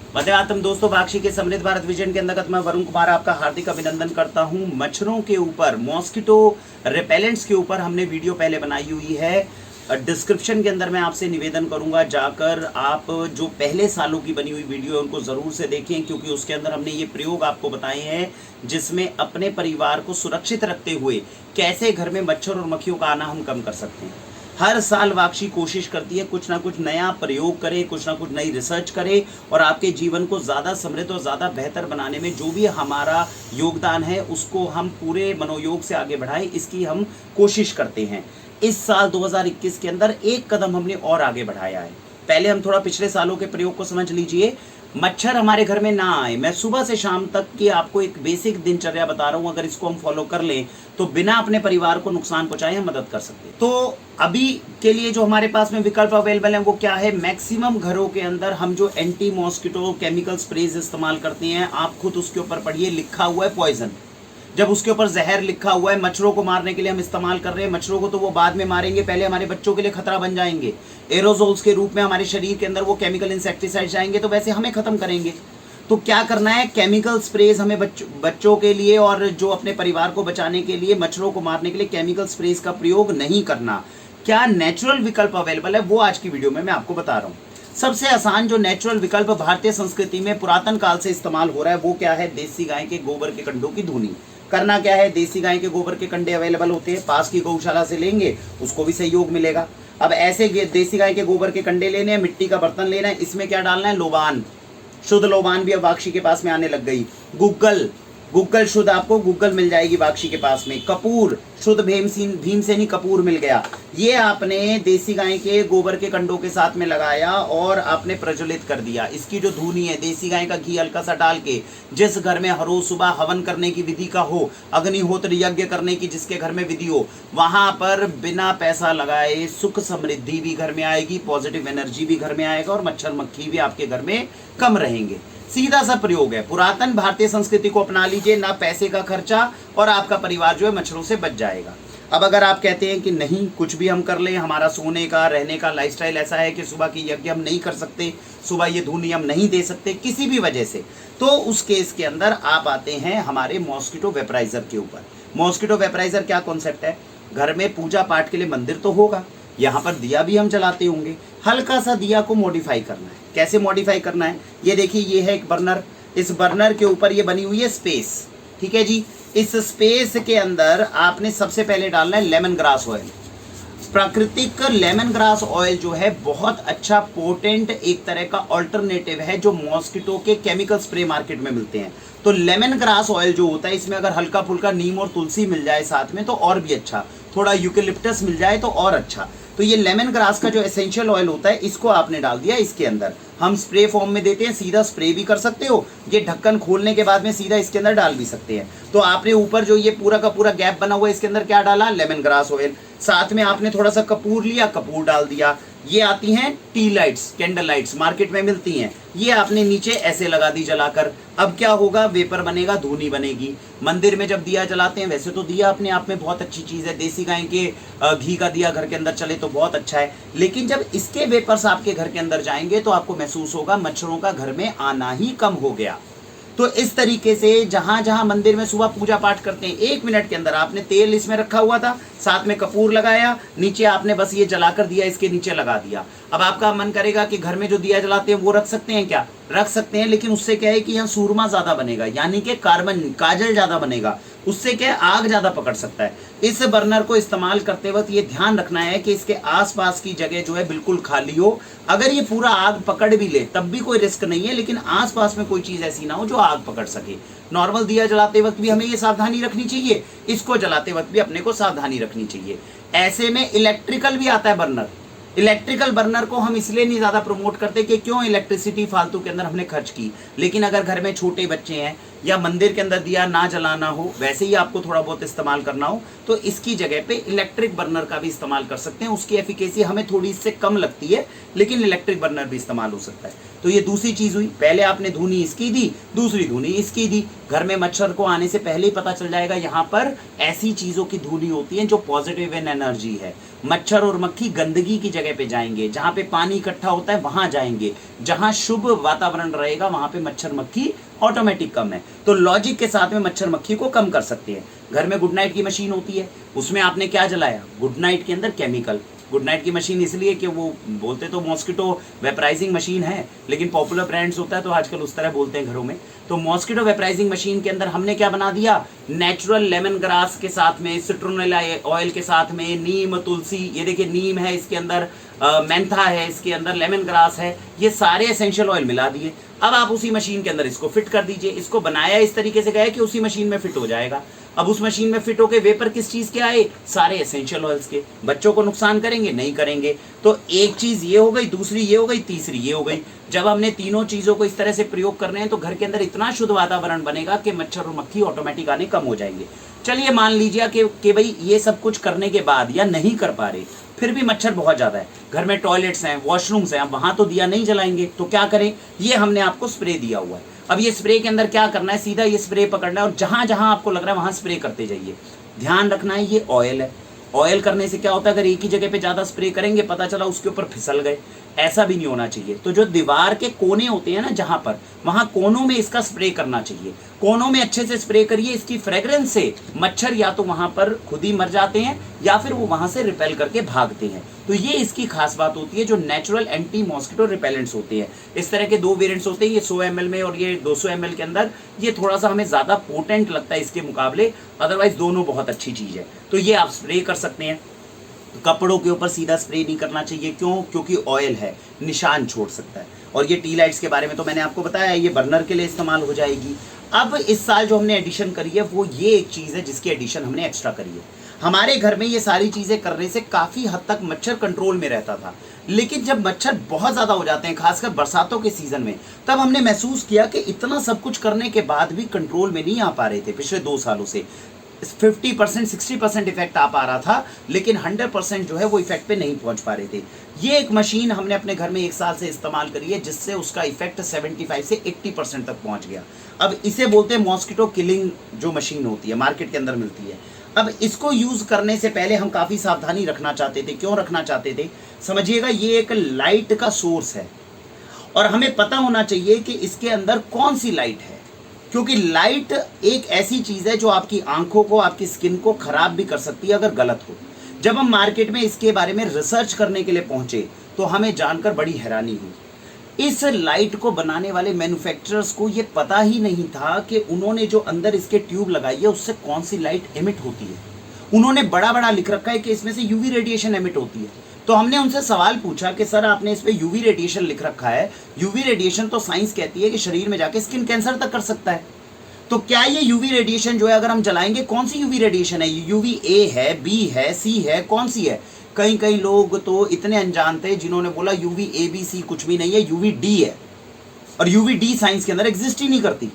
वंदेमातरम दोस्तों, बाक्षी के समृद्ध भारत विजन के अंतर्गत मैं वरुण कुमार आपका हार्दिक अभिनंदन करता हूं। मच्छरों के ऊपर, मॉस्किटो रिपेलेंट्स के ऊपर हमने वीडियो पहले बनाई हुई है। डिस्क्रिप्शन के अंदर मैं आपसे निवेदन करूंगा, जाकर आप जो पहले सालों की बनी हुई वीडियो है उनको ज़रूर से देखें, क्योंकि उसके अंदर हमने ये प्रयोग आपको बताए हैं जिसमें अपने परिवार को सुरक्षित रखते हुए कैसे घर में मच्छर और मक्खियों का आना हम कम कर सकते हैं। हर साल वाक्षी कोशिश करती है कुछ ना कुछ नया प्रयोग करे, कुछ ना कुछ नई रिसर्च करे और आपके जीवन को ज़्यादा समृद्ध और ज़्यादा बेहतर बनाने में जो भी हमारा योगदान है उसको हम पूरे मनोयोग से आगे बढ़ाएं, इसकी हम कोशिश करते हैं। इस साल 2021 के अंदर एक कदम हमने और आगे बढ़ाया है। पहले हम थोड़ा पिछले सालों के प्रयोग को समझ लीजिए। मच्छर हमारे घर में ना आए, मैं सुबह से शाम तक की आपको एक बेसिक दिनचर्या बता रहा हूं। अगर इसको हम फॉलो कर लें तो बिना अपने परिवार को नुकसान पहुंचाए हम मदद कर सकते हैं। तो अभी के लिए जो हमारे पास में विकल्प अवेलेबल है वो क्या है? मैक्सिमम घरों के अंदर हम जो एंटी मॉस्किटो केमिकल स्प्रेज इस्तेमाल करते हैं, आप खुद उसके ऊपर पढ़िए, लिखा हुआ है पॉइजन। जब उसके ऊपर जहर लिखा हुआ है, मच्छरों को मारने के लिए हम इस्तेमाल कर रहे हैं। मच्छरों को तो वो बाद में मारेंगे, पहले हमारे बच्चों के लिए खतरा बन जाएंगे। एरोजोल्स के रूप में हमारे शरीर के अंदर वो केमिकल इंसेक्टिसाइड जाएंगे तो वैसे हमें खत्म करेंगे। तो क्या करना है? केमिकल स्प्रेज हमें बच्चों के लिए और जो अपने परिवार को बचाने के लिए, मच्छरों को मारने के लिए केमिकल स्प्रेज का प्रयोग नहीं करना। क्या नेचुरल विकल्प अवेलेबल है वो आज की वीडियो में मैं आपको बता रहा हूँ। सबसे आसान जो नेचुरल विकल्प भारतीय संस्कृति में पुरातन काल से इस्तेमाल हो रहा है वो क्या है? देसी गाय के गोबर के कंडों की धुनी। करना क्या है? देसी गाय के गोबर के कंडे अवेलेबल होते हैं, पास की गौशाला से लेंगे, उसको भी सहयोग मिलेगा। अब ऐसे देसी गाय के गोबर के कंडे लेने हैं, मिट्टी का बर्तन लेना है, इसमें क्या डालना है? लोबान, शुद्ध लोबान भी अब वाक्षी के पास में आने लग गई। गुग्गल शुद्ध आपको गुग्गल मिल जाएगी वाक्षी के पास में। कपूर, शुद्ध भीमसेनी कपूर मिल गया। ये आपने देसी गाय के गोबर के कंडों के साथ में लगाया और आपने प्रज्वलित कर दिया। इसकी जो धुनी है, देसी गाय का घी हल्का सा डाल के, जिस घर में हर रोज सुबह हवन करने की विधि का हो, अग्निहोत्र यज्ञ करने की जिसके घर में विधि हो, वहां पर बिना पैसा लगाए सुख समृद्धि भी घर में आएगी, पॉजिटिव एनर्जी भी घर में आएगा और मच्छर मक्खी भी आपके घर में कम रहेंगे। सीधा सा प्रयोग है। पुरातन भारतीय संस्कृति को अपना लीजिए, ना पैसे का खर्चा, और आपका परिवार जो है मच्छरों से बच जाएगा। अब अगर आप कहते हैं कि नहीं कुछ भी हम कर लें, हमारा सोने का रहने का लाइफस्टाइल ऐसा है कि सुबह की यज्ञ हम नहीं कर सकते, सुबह ये धुनी हम नहीं दे सकते किसी भी वजह से, तो उस केस के अंदर आप आते हैं हमारे मॉस्किटो वेपराइजर के ऊपर। मॉस्किटो वेपराइजर क्या कॉन्सेप्ट है? घर में पूजा पाठ के लिए मंदिर तो होगा, यहाँ पर दिया भी हम जलाते होंगे, हल्का सा दिया को मॉडिफाई करना है। कैसे मॉडिफाई करना है? ये देखिए, ये है एक बर्नर, इस बर्नर के ऊपर ये बनी हुई है स्पेस, ठीक है जी। इस स्पेस के अंदर आपने सबसे पहले डालना है लेमन ग्रास ऑयल। प्राकृतिक लेमन ग्रास ऑयल जो है बहुत अच्छा पोटेंट एक तरह का ऑल्टरनेटिव है जो मॉस्किटो के केमिकल स्प्रे मार्केट में मिलते हैं। तो लेमन ग्रास ऑयल जो होता है, इसमें अगर हल्का फुल्का नीम और तुलसी मिल जाए साथ में तो और भी अच्छा, थोड़ा यूकेलिप्टस मिल जाए तो और अच्छा। तो ये लेमन ग्रास का जो एसेंशियल ऑयल होता है इसको आपने डाल दिया इसके अंदर। हम स्प्रे फॉर्म में देते हैं, सीधा स्प्रे भी कर सकते हो, ये ढक्कन खोलने के बाद में सीधा इसके अंदर डाल भी सकते हैं। तो आपने ऊपर जो ये पूरा का पूरा गैप बना हुआ है इसके अंदर क्या डाला? Lemon grass oil. साथ में आपने थोड़ा सा कपूर लिया, कपूर डाल दिया। ये आती हैं tea lights, candle lights market में मिलती हैं, ये आपने नीचे ऐसे लगा दी जलाकर। अब क्या होगा? वेपर बनेगा, धुनी बनेगी। मंदिर में जब दिया जलाते हैं, वैसे तो दिया अपने आप में बहुत अच्छी चीज़ है, देसी गाय के घी का दिया घर के अंदर चले तो बहुत अच्छा है, लेकिन जब इसके वेपर्स आपके घर के अंदर जाएंगे तो आपको महसूस होगा मच्छरों का घर में आना ही कम हो गया। तो इस तरीके से जहां जहां मंदिर में सुबह पूजा पाठ करते हैं, 1 मिनट के अंदर आपने तेल इसमें रखा हुआ था, साथ में कपूर लगाया, नीचे आपने बस ये जलाकर दिया इसके नीचे लगा दिया। अब आपका मन करेगा कि घर में जो दिया जलाते हैं वो रख सकते हैं क्या? रख सकते हैं, लेकिन उससे क्या है कि यहाँ सूरमा ज्यादा बनेगा, यानी कि कार्बन काजल ज्यादा बनेगा, उससे क्या है आग ज्यादा पकड़ सकता है। इस बर्नर को इस्तेमाल करते वक्त ये ध्यान रखना है कि इसके आसपास की जगह जो है बिल्कुल खाली हो। अगर ये पूरा आग पकड़ भी ले तब भी कोई रिस्क नहीं है, लेकिन आसपास में कोई चीज ऐसी ना हो जो आग पकड़ सके। नॉर्मल दिया जलाते वक्त भी हमें ये सावधानी रखनी चाहिए, इसको जलाते वक्त भी अपने को सावधानी रखनी चाहिए। ऐसे में इलेक्ट्रिकल भी आता है बर्नर। इलेक्ट्रिकल बर्नर को हम इसलिए नहीं ज़्यादा प्रमोट करते कि क्यों इलेक्ट्रिसिटी फालतू के अंदर हमने खर्च की, लेकिन अगर घर में छोटे बच्चे हैं या मंदिर के अंदर दिया ना जलाना हो, वैसे ही आपको थोड़ा बहुत इस्तेमाल करना हो, तो इसकी जगह पे इलेक्ट्रिक बर्नर का भी इस्तेमाल कर सकते हैं। उसकी एफिकेसी हमें थोड़ी इससे कम लगती है, लेकिन इलेक्ट्रिक बर्नर भी इस्तेमाल हो सकता है। तो ये दूसरी चीज हुई, पहले आपने धुनी इसकी दी, दूसरी धुनी इसकी दी। घर में मच्छर को आने से पहले ही पता चल जाएगा यहाँ पर ऐसी चीजों की धुनी होती है जो पॉजिटिव इन एनर्जी है। मच्छर और मक्खी गंदगी की जगह पे जाएंगे, जहां पे पानी इकट्ठा होता है वहां जाएंगे, जहां शुभ वातावरण रहेगा वहां पे मच्छर मक्खी ऑटोमेटिक कम है। तो लॉजिक के साथ में मच्छर मक्खी को कम कर सकते हैं। घर में गुड नाइट की मशीन होती है, उसमें आपने क्या जलाया, गुड नाइट के अंदर केमिकल। गुड नाइट की मशीन इसलिए कि वो बोलते तो मॉस्किटो वेपराइजिंग मशीन है, लेकिन पॉपुलर ब्रांड्स होता है तो आजकल उस तरह बोलते हैं घरों में। तो मॉस्किटो वेपराइजिंग मशीन के अंदर हमने क्या बना दिया, नेचुरल लेमन ग्रास के साथ में, सिट्रोनिल ऑयल के साथ में, नीम, तुलसी, ये देखिए नीम है इसके अंदर, मेंथा है इसके अंदर, लेमन ग्रास है, ये सारे एसेंशियल ऑयल मिला दिए। अब आप उसी मशीन के अंदर इसको फिट कर दीजिए। इसको बनाया इस तरीके से गया कि उसी मशीन में फिट हो जाएगा। अब उस मशीन में फिट होके वेपर किस चीज के आए, सारे एसेंशियल ऑयल्स के। बच्चों को नुकसान करेंगे नहीं करेंगे। तो एक चीज ये हो गई, दूसरी ये हो गई, तीसरी ये हो गई। जब हमने तीनों चीजों को इस तरह से प्रयोग कर रहे हैं तो घर के अंदर इतना शुद्ध वातावरण बनेगा कि मच्छर और मक्खी ऑटोमेटिक आने कम हो जाएंगे। चलिए मान लीजिए कि भाई ये सब कुछ करने के बाद या नहीं कर पा रहे, फिर भी मच्छर बहुत ज्यादा है, घर में टॉयलेट्स हैं, वॉशरूम्स हैं, अब वहां तो दिया नहीं जलाएंगे, तो क्या करें, ये हमने आपको स्प्रे दिया हुआ है। अब ये स्प्रे के अंदर क्या करना है, सीधा ये स्प्रे पकड़ना है और जहां जहां आपको लग रहा है वहां स्प्रे करते जाइए। ध्यान रखना है ये ऑयल है, ऑयल करने से क्या होता है, अगर एक ही जगह पे ज्यादा स्प्रे करेंगे पता चला उसके ऊपर फिसल गए, ऐसा भी नहीं होना चाहिए। तो जो दीवार के कोने होते हैं ना जहां पर, वहां कोनों में इसका स्प्रे करना चाहिए। कोनों में अच्छे से स्प्रे करिए, इसकी फ्रेग्रेंस से मच्छर या तो वहां पर खुद ही मर जाते हैं या फिर वो वहां से रिपेल करके भागते हैं। तो ये इसकी खास बात होती है, जो नेचुरल एंटी मॉस्किटो रिपेलेंट्स होते हैं। इस तरह के दो वेरिएंट्स होते हैं, ये 100 ml में और ये 200 ml के अंदर। ये थोड़ा सा हमें ज्यादा पोटेंट लगता है इसके मुकाबले, अदरवाइज दोनों बहुत अच्छी चीज है। तो ये आप स्प्रे कर सकते हैं। कपड़ों के ऊपर सीधा स्प्रे नहीं करना चाहिए, क्यों, क्योंकि ऑयल है, निशान छोड़ सकता है। और ये टी लाइट्स के बारे में तो मैंने आपको बताया, ये बर्नर के लिए इस्तेमाल हो जाएगी। अब इस साल जो हमने एडिशन करी है वो ये एक चीज है जिसकी एडिशन हमने एक्स्ट्रा करी है। हमारे घर में ये सारी चीजें करने से काफी हद तक मच्छर कंट्रोल में रहता था, लेकिन जब मच्छर बहुत ज्यादा हो जाते हैं खासकर बरसातों के सीजन में, तब हमने महसूस किया कि इतना सब कुछ करने के बाद भी कंट्रोल में नहीं आ पा रहे थे। पिछले 2 सालों से 50% 60% इफेक्ट आ पा रहा था, लेकिन 100% जो है वो इफेक्ट पे नहीं पहुंच पा रहे थे। ये एक मशीन हमने अपने घर में 1 साल से इस्तेमाल करी है, जिससे उसका इफेक्ट 75 से 80% तक पहुंच गया। अब इसे बोलते हैं मॉस्किटो किलिंग जो मशीन होती है, मार्केट के अंदर मिलती है। अब इसको यूज करने से पहले हम काफी सावधानी रखना चाहते थे। क्यों रखना चाहते थे, समझिएगा, ये एक लाइट का सोर्स है और हमें पता होना चाहिए कि इसके अंदर कौन सी लाइट है, क्योंकि लाइट एक ऐसी चीज है जो आपकी आंखों को, आपकी स्किन को खराब भी कर सकती है अगर गलत हो। जब हम मार्केट में इसके बारे में रिसर्च करने के लिए पहुंचे तो हमें जानकर बड़ी हैरानी हुई। इस लाइट को बनाने वाले मैन्युफैक्चरर्स को ये पता ही नहीं था कि उन्होंने जो अंदर इसके ट्यूब लगाई है उससे कौन सी लाइट एमिट होती है। उन्होंने बड़ा बड़ा लिख रखा है कि इसमें से यूवी रेडिएशन एमिट होती है। तो हमने उनसे सवाल पूछा कि सर आपने इस पे यूवी रेडिएशन लिख रखा है, यूवी रेडिएशन तो साइंस कहती है कि शरीर में जाके स्किन कैंसर तक कर सकता है, तो क्या ये यूवी रेडिएशन जो है अगर हम जलाएंगे, कौन सी यूवी रेडिएशन है, यूवी ए है, बी है, सी है, कौन सी है? कई लोग तो इतने अनजान थे जिन्होंने बोला यूवी ए बी सी कुछ भी नहीं है, यूवी डी है, और यूवी डी साइंस के अंदर एग्जिस्ट ही नहीं करती।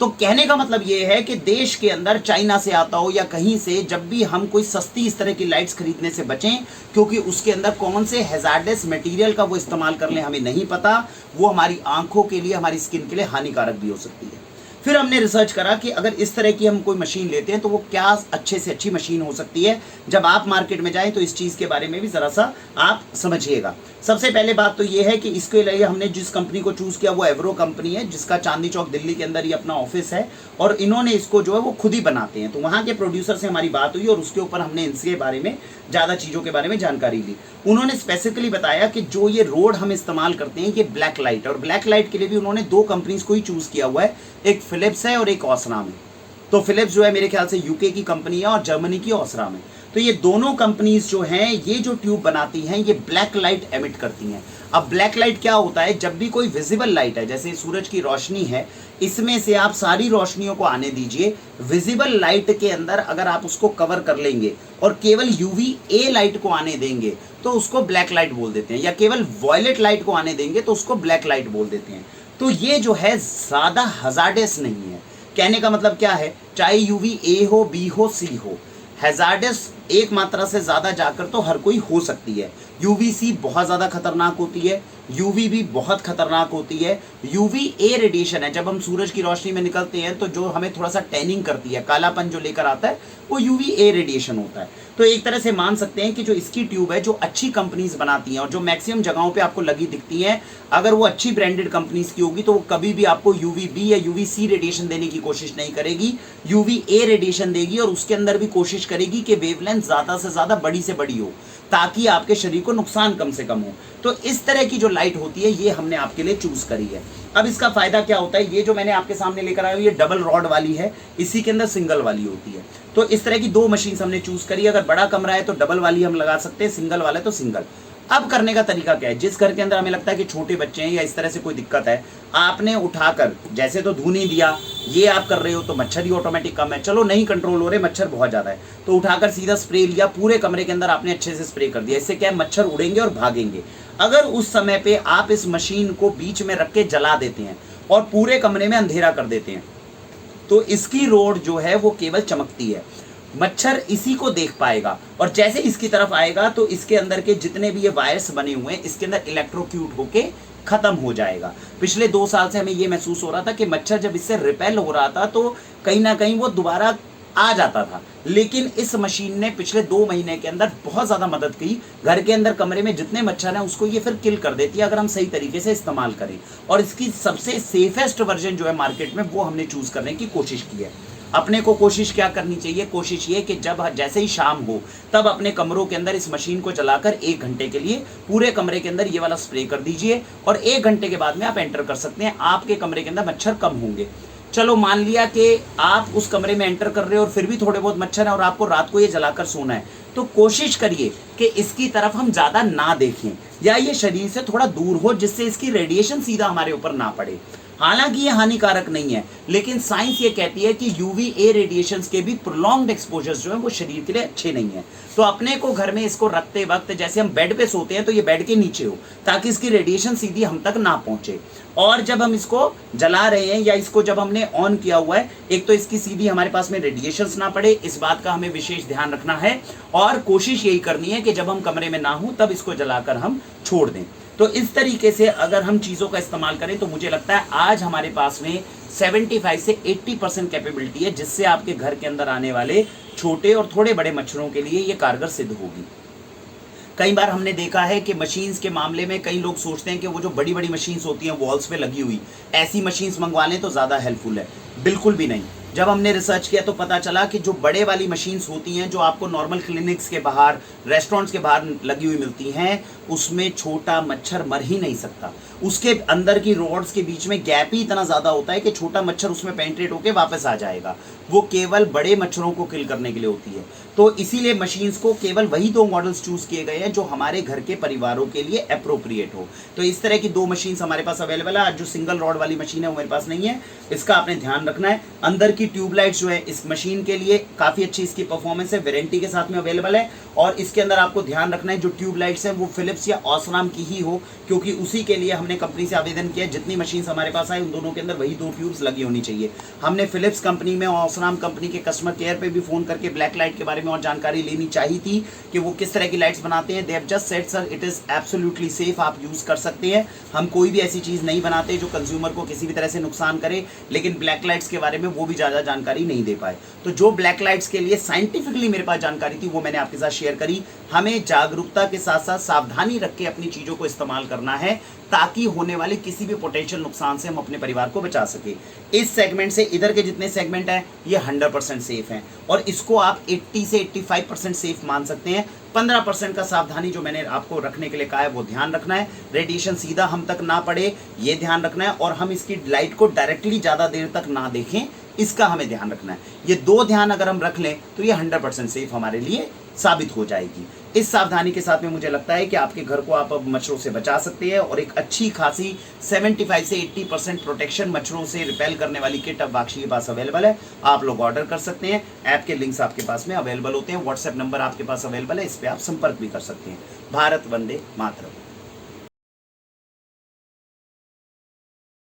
तो कहने का मतलब ये है कि देश के अंदर चाइना से आता हो या कहीं से, जब भी हम कोई सस्ती इस तरह की लाइट्स खरीदने से बचें, क्योंकि उसके अंदर कौन से हैजार्डस मटेरियल का वो इस्तेमाल कर लें हमें नहीं पता, वो हमारी आंखों के लिए, हमारी स्किन के लिए हानिकारक भी हो सकती है। फिर हमने रिसर्च करा कि अगर इस तरह की हम कोई मशीन लेते हैं तो वो क्या अच्छे से अच्छी मशीन हो सकती है। जब आप मार्केट में जाएं तो इस चीज़ के बारे में भी ज़रा सा आप समझिएगा। सबसे पहले बात तो ये है कि इसके लिए हमने जिस कंपनी को चूज़ किया वो एवरो कंपनी है, जिसका चांदनी चौक दिल्ली के अंदर ही अपना ऑफिस है, और इन्होंने इसको जो है वो खुद ही बनाते हैं। तो वहाँ के प्रोड्यूसर से हमारी बात हुई और उसके ऊपर हमने इनके बारे में ज़्यादा चीज़ों के बारे में जानकारी ली। उन्होंने स्पेसिफिकली बताया कि जो ये रोड हम इस्तेमाल करते हैं ये ब्लैक लाइट, और ब्लैक लाइट के लिए भी उन्होंने 2 कंपनीज को ही चूज़ किया हुआ है, एक फिलिप्स है और एक ओसराम है। तो फिलिप्स जो है मेरे ख्याल से यूके की कंपनी है और जर्मनी की ओसराम है। तो ये दोनों कंपनीज जो हैं, ये जो ट्यूब बनाती हैं ये ब्लैक लाइट एमिट करती हैं। अब ब्लैक लाइट क्या होता है, जब भी कोई विजिबल लाइट है, जैसे सूरज की रोशनी है, इसमें से आप सारी रोशनियों को आने दीजिए, विजिबल लाइट के अंदर अगर आप उसको कवर कर लेंगे और केवल यूवी ए लाइट को आने देंगे तो उसको ब्लैक लाइट बोल देते हैं, या केवल वॉयलेट लाइट को आने देंगे तो उसको ब्लैक लाइट बोल देते हैं। तो ये जो है ज़्यादा हजार्डस नहीं है, कहने का मतलब क्या है, चाहे यूवी ए हो, बी हो, सी हो, हैजार्डस एक मात्रा से ज्यादा जाकर तो हर कोई हो सकती है। यूवीसी बहुत ज्यादा खतरनाक होती है, यूवीबी बहुत खतरनाक होती है। यूवी ए रेडिएशन है, जब हम सूरज की रोशनी में निकलते हैं तो जो हमें थोड़ा सा टैनिंग करती है, कालापन जो लेकर आता है, वो यूवी ए रेडिएशन होता है। तो एक तरह से मान सकते हैं कि जो इसकी ट्यूब है, जो अच्छी कंपनीज बनाती हैं और जो मैक्सिमम जगहों पे आपको लगी दिखती हैं, अगर वो अच्छी ब्रांडेड कंपनीज की होगी तो वो कभी भी आपको यूवीबी या यूवीसी रेडिएशन देने की कोशिश नहीं करेगी, यूवी ए रेडिएशन देगी। और उसके अंदर भी कोशिश करेगी कि वेवलेंथ ज्यादा से ज्यादा बड़ी से बड़ी हो, ताकि आपके शरीर को नुकसान कम से कम हो। तो इस तरह की जो लाइट होती है, ये हमने आपके लिए चूज करी है। अब इसका फायदा क्या होता है, ये जो मैंने आपके सामने लेकर आया हूं, ये डबल रॉड वाली है, इसी के अंदर सिंगल वाली होती है। तो इस तरह की 2 मशीन हमने चूज करी। अगर बड़ा कमरा है तो डबल वाली हम लगा सकते हैं, सिंगल वाला है तो सिंगल। अब करने का तरीका क्या है, जिस घर के अंदर हमें लगता है कि छोटे बच्चे हैं या इस तरह से कोई दिक्कत है, आपने उठाकर जैसे तो धुनी दिया, ये आप कर रहे हो तो मच्छर ही ऑटोमेटिक कम है, चलो नहीं कंट्रोल हो रहे, मच्छर बहुत ज्यादा है, तो उठाकर सीधा स्प्रे लिया, पूरे कमरे के अंदर आपने अच्छे से स्प्रे कर दिया। इससे क्या है, मच्छर उड़ेंगे और भागेंगे। अगर उस समय पे आप इस मशीन को बीच में रख के जला देते हैं और पूरे कमरे में अंधेरा कर देते हैं, तो इसकी रोड जो है वो केवल चमकती है, मच्छर इसी को देख पाएगा और जैसे इसकी तरफ आएगा तो इसके अंदर के जितने भी ये वायर्स बने हुए हैं, इसके अंदर इलेक्ट्रोक्यूट होके खत्म हो जाएगा। पिछले 2 साल से हमें ये महसूस हो रहा था कि मच्छर जब इससे रिपेल हो रहा था तो कहीं ना कहीं वो दोबारा आ जाता था, लेकिन इस मशीन ने पिछले 2 महीने के अंदर बहुत ज्यादा मदद की। घर के अंदर कमरे में जितने मच्छर हैं उसको ये फिर किल कर देती है, अगर हम सही तरीके से इस्तेमाल करें। और इसकी सबसे सेफेस्ट वर्जन जो है मार्केट में, वो हमने चूज करने की कोशिश की है। अपने को कोशिश क्या करनी चाहिए, कोशिश ये कि जब जैसे ही शाम हो तब अपने कमरों के अंदर इस मशीन को चलाकर 1 घंटे के लिए पूरे कमरे के अंदर ये वाला स्प्रे कर दीजिए और 1 घंटे के बाद में आप एंटर कर सकते हैं, आपके कमरे के अंदर मच्छर कम होंगे। चलो मान लिया कि आप उस कमरे में एंटर कर रहे हो और फिर भी थोड़े बहुत मच्छर है और आपको रात को ये जलाकर सोना है, तो कोशिश करिए कि इसकी तरफ हम ज्यादा ना देखें या ये शरीर से थोड़ा दूर हो, जिससे इसकी रेडिएशन सीधा हमारे ऊपर ना पड़े। हालांकि ये हानिकारक नहीं है, लेकिन साइंस ये कहती है कि यूवी ए रेडिएशंस के भी प्रोलॉन्ग्ड एक्सपोजर्स जो है वो शरीर के लिए अच्छे नहीं है। तो अपने को घर में इसको रखते वक्त जैसे हम बेड पे सोते हैं तो ये बेड के नीचे हो, ताकि इसकी रेडिएशन सीधी हम तक ना पहुंचे। और जब हम इसको जला रहे हैं या इसको जब हमने ऑन किया हुआ है, एक तो इसकी सीधी हमारे पास में रेडिएशंस ना पड़े, इस बात का हमें विशेष ध्यान रखना है। और कोशिश यही करनी है कि जब हम कमरे में ना हो तब इसको जलाकर हम छोड़ दें। तो इस तरीके से अगर हम चीज़ों का इस्तेमाल करें तो मुझे लगता है आज हमारे पास में 75 से 80% कैपेबिलिटी है, जिससे आपके घर के अंदर आने वाले छोटे और थोड़े बड़े मच्छरों के लिए ये कारगर सिद्ध होगी। कई बार हमने देखा है कि मशीन्स के मामले में कई लोग सोचते हैं कि वो जो बड़ी बड़ी मशीन्स होती हैं वॉल्स पे लगी हुई, ऐसी मशीन्स मंगवा लें तो ज़्यादा हेल्पफुल है। बिल्कुल भी नहीं। जब हमने रिसर्च किया तो पता चला कि जो बड़े वाली मशीन्स होती हैं, जो आपको नॉर्मल क्लिनिक्स के बाहर, रेस्टोरेंट्स के बाहर लगी हुई मिलती हैं, उसमें छोटा मच्छर मर ही नहीं सकता। उसके अंदर की रॉड्स के बीच में गैप ही इतना ज़्यादा होता है कि छोटा मच्छर उसमें पेंट्रेट होकर वापस आ जाएगा। वो केवल बड़े मच्छरों को किल करने के लिए होती है। तो इसीलिए मशीन्स को केवल वही 2 मॉडल्स चूज किए गए हैं जो हमारे घर के परिवारों के लिए अप्रोप्रिएट हो। तो इस तरह की 2 मशीन्स हमारे पास अवेलेबल है। आज जो सिंगल रॉड वाली मशीन है वो मेरे पास नहीं है, इसका आपने ध्यान रखना है। अंदर की ट्यूबलाइट्स जो है इस मशीन के लिए काफ़ी अच्छी इसकी परफॉर्मेंस है, वारंटी के साथ में अवेलेबल है। और इसके अंदर आपको ध्यान रखना है जो ट्यूबलाइट्स हैं वो फिलिप्स या ऑसराम की ही हो, क्योंकि उसी के लिए हमने कंपनी से आवेदन किया। जितनी मशीन्स हमारे पास आई उन दोनों के अंदर वही 2 ट्यूब्स लगी होनी चाहिए। हमने फिलिप्स कंपनी में और ऑसराम कंपनी के कस्टमर केयर पे भी फोन करके ब्लैक लाइट के बारे में और जानकारी लेनी चाहिए थी कि वो किस तरह की लाइट्स बनाते हैं। They have just said sir it is absolutely safe, आप यूज कर सकते हैं। हम कोई भी ऐसी चीज नहीं बनाते जो कंज्यूमर को किसी भी तरह से नुकसान करे, लेकिन ब्लैक लाइट्स के बारे में वो भी ज्यादा जानकारी नहीं दे पाए। तो जो ब्लैक लाइट्स के लिए साइंटिफिकली मेरे पास जानकारी थी वो मैंने आपके साथ शेयर करी। हमें जागरूकता के साथ साथ सावधानी रख के अपनी चीजों को इस्तेमाल करना है, ताकि होने वाले किसी भी पोटेंशियल नुकसान से हम अपने परिवार को बचा सके। इस सेगमेंट से इधर के जितने सेगमेंट हैं ये 100% सेफ हैं और इसको आप 80 से 85% सेफ मान सकते हैं। 15% का सावधानी जो मैंने आपको रखने के लिए कहा है वो ध्यान रखना है। रेडिएशन सीधा हम तक ना पड़े ये ध्यान रखना है, और हम इसकी लाइट को डायरेक्टली ज़्यादा देर तक ना देखें, इसका हमें ध्यान रखना है। ये 2 ध्यान अगर हम रख लें तो ये 100% सेफ हमारे लिए साबित हो जाएगी। इस सावधानी के साथ में मुझे लगता है कि आपके घर को आप अब मच्छरों से बचा सकते हैं और एक अच्छी खासी 75 से 80% प्रोटेक्शन मच्छरों से रिपेल करने वाली किट अब वाक्षी के पास अवेलेबल है। आप लोग ऑर्डर कर सकते हैं। ऐप के लिंक्स आपके पास में अवेलेबल होते हैं। व्हाट्सएप नंबर आपके पास अवेलेबल है, इस पर आप संपर्क भी कर सकते हैं। भारत वंदे मातरम।